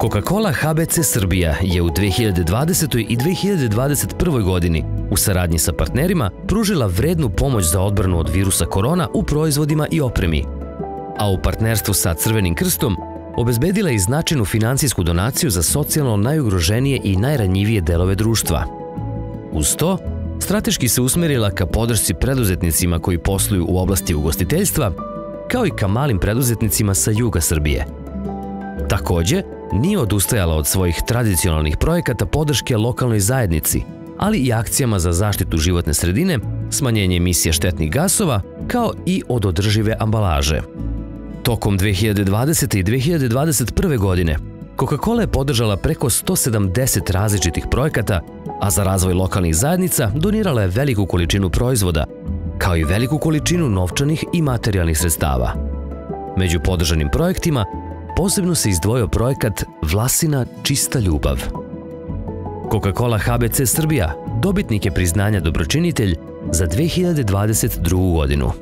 Coca-Cola HBC Srbija je u 2020. i 2021. godini u saradnji sa partnerima pružila vrednu pomoć za odbranu od virusa korona u proizvodima i opremi, a u partnerstvu sa Crvenim krstom obezbedila i značajnu finansijsku donaciju za socijalno najugroženije i najranjivije delove društva. Uz to, strateški se usmerila ka podršci preduzetnicima koji posluju u oblasti ugostiteljstva, kao i ka malim preduzetnicima sa juga Srbije. Takođe, nije odustajala od svojih tradicionalnih projekata podrške lokalnoj zajednici, ali i akcijama za zaštitu životne sredine, smanjenje emisije štetnih gasova, kao i od održive ambalaže. Tokom 2020. i 2021. godine Coca-Cola je podržala preko 170 različitih projekata, a za razvoj lokalnih zajednica donirala je veliku količinu proizvoda, kao i veliku količinu novčanih i materijalnih sredstava. Među podržanim projektima posebno se izdvojio projekat Vlasina čista ljubav. Coca-Cola HBC Srbija dobitnik je priznanja Dobročinitelj za 2022. godinu.